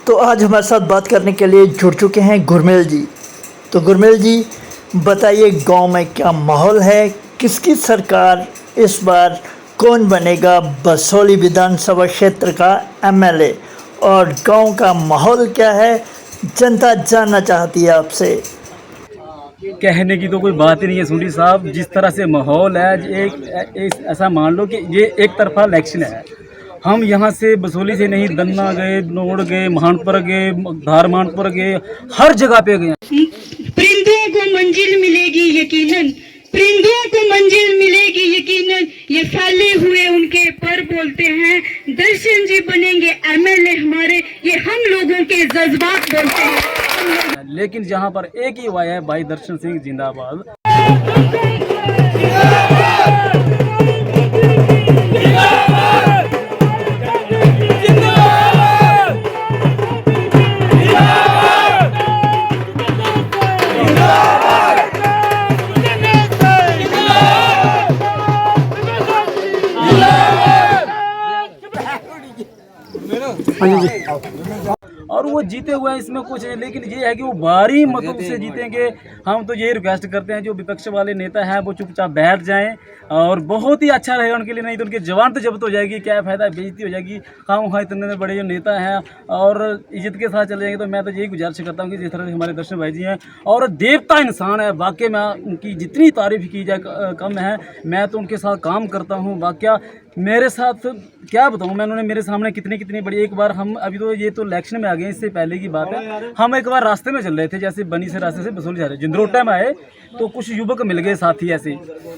तो आज हमारे साथ बात करने के लिए जुड़ चुके हैं गुरमेल जी। तो गुरमेल जी बताइए, गांव में क्या माहौल है, किसकी सरकार इस बार, कौन बनेगा बसोली विधानसभा क्षेत्र का एमएलए, और गांव का माहौल क्या है, जनता जानना चाहती है आपसे। कहने की तो कोई बात ही नहीं है सुंडी साहब। जिस तरह से माहौल है, ऐसा मान लो कि ये एक तरफा इलेक्शन है। हम यहाँ से बसोली से नहीं, दन्ना गए, नोड़ गए, महानपुर गए, धार महानपुर गए, हर जगह पे गए। परिंदों को मंजिल मिलेगी यकीनन, परिंदों को मंजिल मिलेगी यकीनन, ये फैले हुए उनके पर बोलते हैं। दर्शन जी बनेंगे एमएलए हमारे, ये हम लोगों के जज्बात बोलते हैं। लेकिन जहाँ पर एक ही हुआ है, भाई दर्शन सिंह जिंदाबाद। और वो जीते हुए हैं, इसमें कुछ है, लेकिन ये है कि वो भारी मतों से जीतेंगे। हम तो ये रिक्वेस्ट करते हैं जो विपक्ष वाले नेता हैं वो चुपचाप बैठ जाएं, और बहुत ही अच्छा रहेगा उनके लिए। नहीं तो उनकी जवान तो जब्त हो जाएगी, क्या फ़ायदा, बेइज्जती हो जाएगी। हाँ इतने बड़े जो नेता हैं और इज्जत के साथ चले जाएंगे। तो मैं तो यही गुजारिश करता हूँ कि जिस तरह से हमारे दर्शन भाई जी हैं और देवता इंसान है, वाकई में उनकी जितनी तारीफ़ की जाए कम है। मैं तो उनके साथ काम करता हूँ, वाकई मेरे साथ क्या बताऊँ मैं, उन्होंने मेरे सामने कितनी बड़ी। एक बार हम अभी तो ये तो इलेक्शन में आ गए, इससे पहले की बात है, हम एक बार रास्ते में चल रहे थे, जैसे बनी से रास्ते से बसोली जा रहे, जिंद्रोटा में आए तो कुछ युवक मिल गए साथी ऐसे।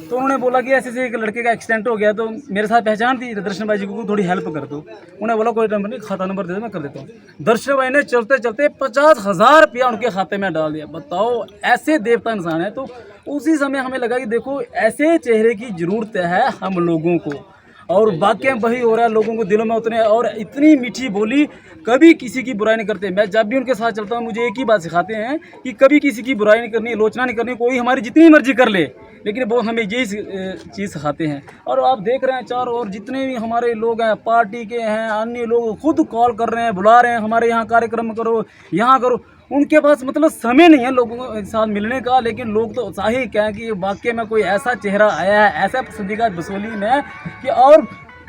तो उन्होंने बोला कि ऐसे एक लड़के का एक्सीडेंट हो गया, तो मेरे साथ पहचान थी, दर्शन भाई जी को थोड़ी हेल्प कर दो। उन्हें बोला कोई नंबर नहीं, खाता नंबर दे दो, मैं कर देता हूँ। दर्शन भाई ने चलते चलते 50,000 रुपया उनके खाते में डाल दिया। बताओ, ऐसे देवता इंसान है। तो उसी समय हमें लगा कि देखो, ऐसे चेहरे की ज़रूरत है हम लोगों को, और वाकई में वही हो रहा है। लोगों को दिलों में उतने, और इतनी मीठी बोली, कभी किसी की बुराई नहीं करते। मैं जब भी उनके साथ चलता हूँ, मुझे एक ही बात सिखाते हैं कि कभी किसी की बुराई नहीं करनी, आलोचना नहीं करनी। कोई हमारी जितनी मर्जी कर ले, लेकिन वो हमें यही चीज़ सिखाते हैं। और आप देख रहे हैं चारों ओर जितने भी हमारे लोग हैं, पार्टी के हैं, अन्य लोग खुद कॉल कर रहे हैं, बुला रहे हैं, हमारे यहाँ कार्यक्रम करो, यहाँ करो। उनके पास मतलब समय नहीं है लोगों के साथ मिलने का, लेकिन लोग तो उत्साही क्या है कि वाकई में कोई ऐसा चेहरा आया है, ऐसा पसंदीदा बसोली में कि, और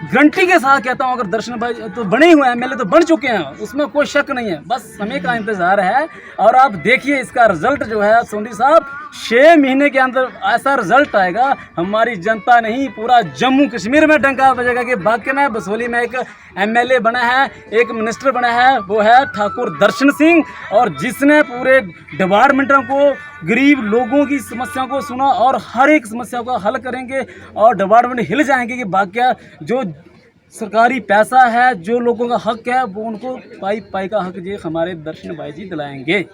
गारंटी के साथ कहता हूँ, अगर दर्शन भाई तो बने हुए हैं, एमएलए तो बन चुके हैं, उसमें कोई शक नहीं है। बस समय का इंतज़ार है। और आप देखिए इसका रिजल्ट जो है सोनी साहब, 6 महीने के अंदर ऐसा रिजल्ट आएगा, हमारी जनता नहीं पूरा जम्मू कश्मीर में डंका बजेगा कि वाकई में बसोली में एक एमएलए बना है, एक मिनिस्टर बना है, वो है ठाकुर दर्शन सिंह। और जिसने पूरे डिपार्टमेंटों को, गरीब लोगों की समस्याओं को सुना और हर एक समस्या का हल करेंगे, और डिपार्टमेंट हिल जाएंगे कि वाकई जो सरकारी पैसा है, जो लोगों का हक है, वो उनको पाई का हक ये हमारे दर्शन भाई जी दिलाएंगे।